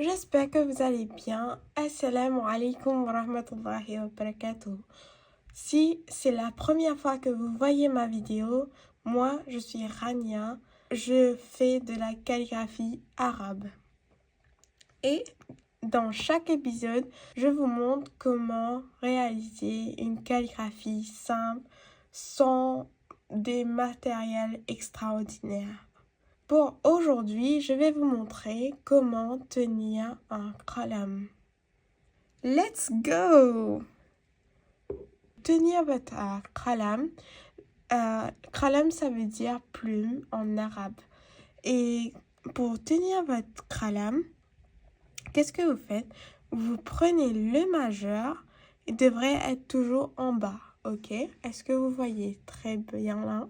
J'espère que vous allez bien. Assalamu alaikum wa rahmatullahi wa barakatuh. Si c'est la première fois que vous voyez ma vidéo, moi je suis Rania. Je fais de la calligraphie arabe. Et dans chaque épisode, je vous montre comment réaliser une calligraphie simple sans des matériels extraordinaires. Pour aujourd'hui, je vais vous montrer comment tenir un qalam. Let's go! Tenir votre qalam. Qalam, ça veut dire plume en arabe. Et pour tenir votre qalam, qu'est-ce que vous faites? Vous prenez le majeur, il devrait être toujours en bas, ok? Est-ce que vous voyez très bien là?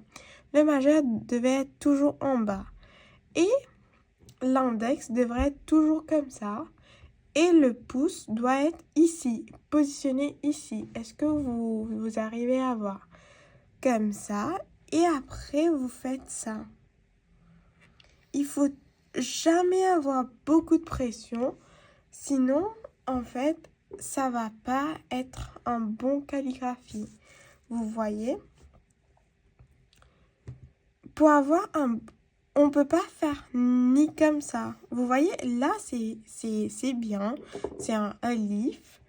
Le majeur devait être toujours en bas. Et l'index devrait être toujours comme ça. Et le pouce doit être ici, positionné ici. Est-ce que vous arrivez à voir? Comme ça. Et après, vous faites ça. Il faut jamais avoir beaucoup de pression. Sinon, en fait, ça va pas être un bon calligraphie. Vous voyez? Pour avoir un... On peut pas faire ni comme ça. Vous voyez, là, c'est bien. C'est un alif.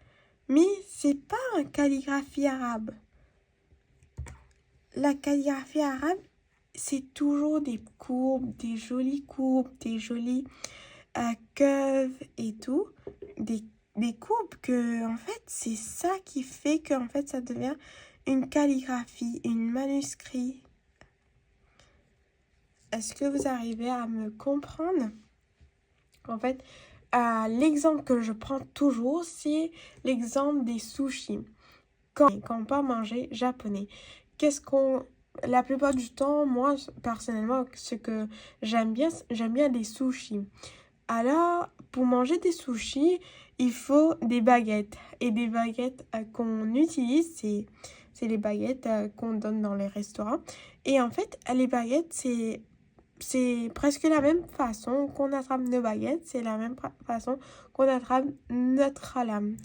Mais c'est pas un calligraphie arabe. La calligraphie arabe, c'est toujours des courbes, des jolies curves et tout. Des courbes que, en fait, c'est ça qui fait que, en fait, ça devient une calligraphie, une manuscrit. Est-ce que vous arrivez à me comprendre? En fait, l'exemple que je prends toujours, c'est l'exemple des sushis. Quand on peut manger japonais, la plupart du temps, moi, personnellement, ce que j'aime bien des sushis. Alors, pour manger des sushis, il faut des baguettes. Et des baguettes qu'on utilise, c'est les baguettes qu'on donne dans les restaurants. Et en fait, les baguettes, c'est presque la même façon qu'on attrape nos baguettes. C'est la même façon qu'on attrape notre qalam.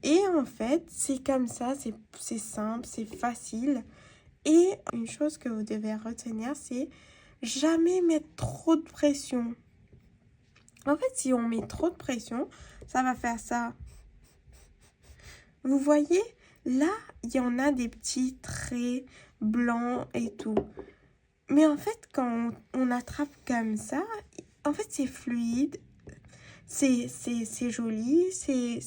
Et en fait, c'est comme ça, c'est simple, c'est facile. Et une chose que vous devez retenir, c'est jamais mettre trop de pression. En fait, si on met trop de pression, ça va faire ça. Vous voyez, là, il y en a des petits traits blancs et tout. Mais en fait, quand on attrape comme ça, en fait, c'est fluide, c'est joli, c'est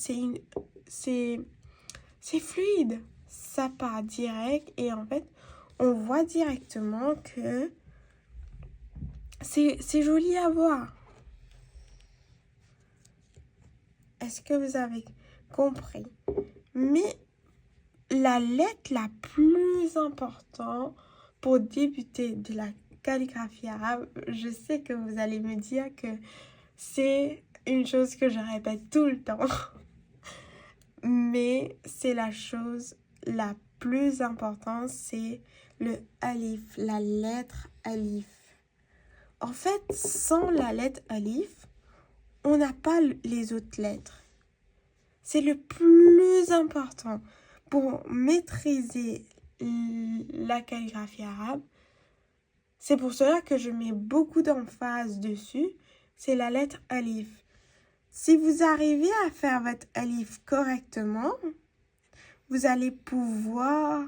fluide. Ça part direct et en fait, on voit directement que c'est joli à voir. Est-ce que vous avez compris? Mais la lettre la plus importante pour débuter de la calligraphie arabe, je sais que vous allez me dire que c'est une chose que je répète tout le temps. Mais c'est la chose la plus importante, c'est le alif, la lettre alif. En fait, sans la lettre alif, on n'a pas les autres lettres. C'est le plus important pour maîtriser la calligraphie arabe. C'est pour cela que je mets beaucoup d'emphase dessus. C'est la lettre alif. Si vous arrivez à faire votre alif correctement, vous allez pouvoir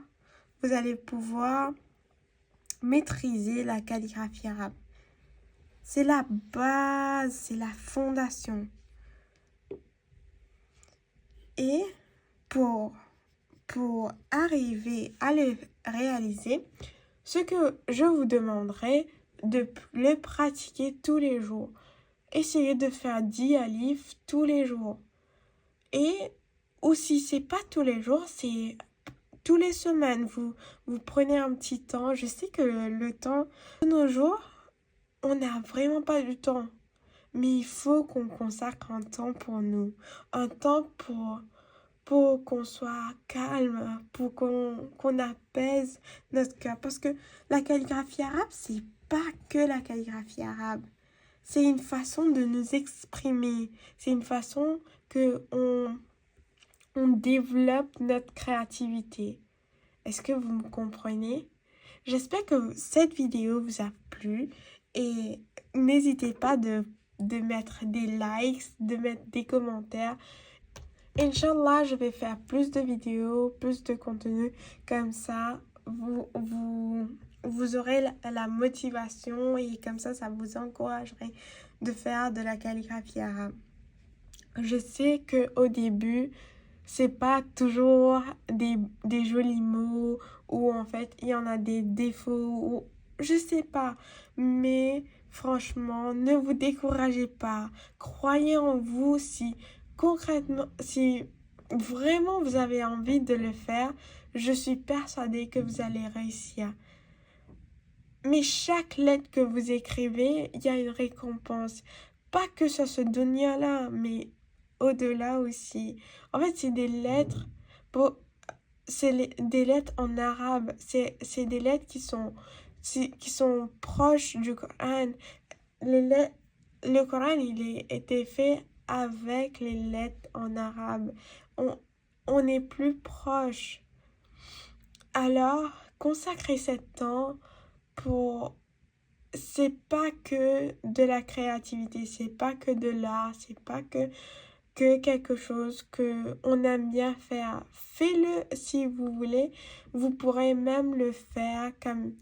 maîtriser la calligraphie arabe. C'est la base, c'est la fondation. Et pour arriver à le réaliser, ce que je vous demanderai de le pratiquer tous les jours. Essayez de faire 10 alifs tous les jours. Et aussi, c'est pas tous les jours, c'est tous les semaines. Vous prenez un petit temps. Je sais que le temps, de nos jours, on n'a vraiment pas du temps. Mais il faut qu'on consacre un temps pour nous. Un temps pour qu'on soit calme, pour qu'on apaise notre cœur. Parce que la calligraphie arabe, c'est pas que la calligraphie arabe. c'est une façon de nous exprimer. C'est une façon que on développe notre créativité. Est-ce que vous me comprenez? J'espère que cette vidéo vous a plu et n'hésitez pas de mettre des likes, de mettre des commentaires. Inch'Allah, je vais faire plus de vidéos, plus de contenu comme ça. Vous aurez la motivation et comme ça vous encouragerait de faire de la calligraphie arabe. Je sais qu'au début, c'est pas toujours des jolis mots ou en fait il y en a des défauts ou je sais pas. Mais franchement, ne vous découragez pas. Croyez en vous si concrètement, si vraiment vous avez envie de le faire, je suis persuadée que vous allez réussir. Mais chaque lettre que vous écrivez, il y a une récompense. Pas que ça se donne là, mais au-delà aussi. En fait, c'est des lettres, des lettres en arabe. C'est des lettres qui sont proches du Coran. Le Coran, il a été fait avec les lettres en arabe. On est plus proche. Alors, consacrez ce temps pour... C'est pas que de la créativité, c'est pas que de l'art, c'est pas que quelque chose que on aime bien faire. Faites-le si vous voulez. Vous pourrez même le faire comme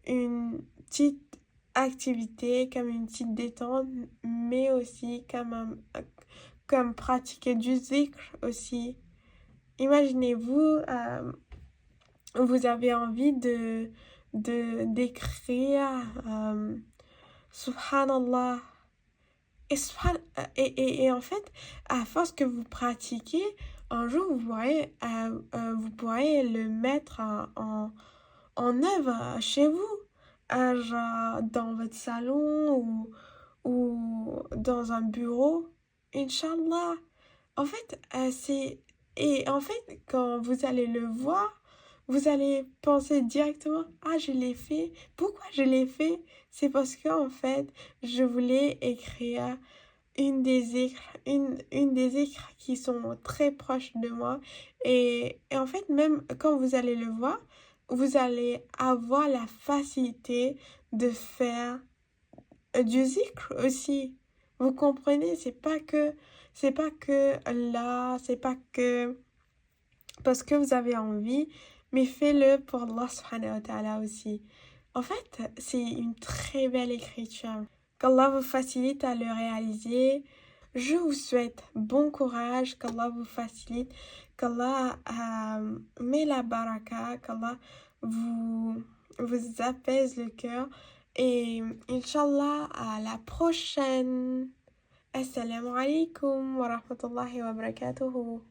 une petite activité, comme une petite détente, mais aussi comme pratiquer du zikr aussi. Imaginez-vous, vous avez envie d'écrire Subhanallah. Et en fait, à force que vous pratiquez, un jour vous pourrez le mettre en œuvre chez vous, genre dans votre salon ou dans un bureau. Inch'Allah. En fait, Et en fait, quand vous allez le voir, vous allez penser directement, ah, je l'ai fait. Pourquoi je l'ai fait? C'est parce que en fait, je voulais écrire une des écrits qui sont très proches de moi. Et en fait, même quand vous allez le voir, vous allez avoir la facilité de faire du zikr aussi. Vous comprenez? C'est pas que là, c'est pas que parce que vous avez envie, mais faites-le pour Allah subhanahu wa ta'ala aussi. En fait, c'est une très belle écriture. Qu'Allah vous facilite à le réaliser. Je vous souhaite bon courage, qu'Allah vous facilite, qu'Allah met la baraka, qu'Allah vous apaise le cœur. Et Inch'Allah, à la prochaine. Assalamu alaikum wa rahmatullahi wa barakatuhu.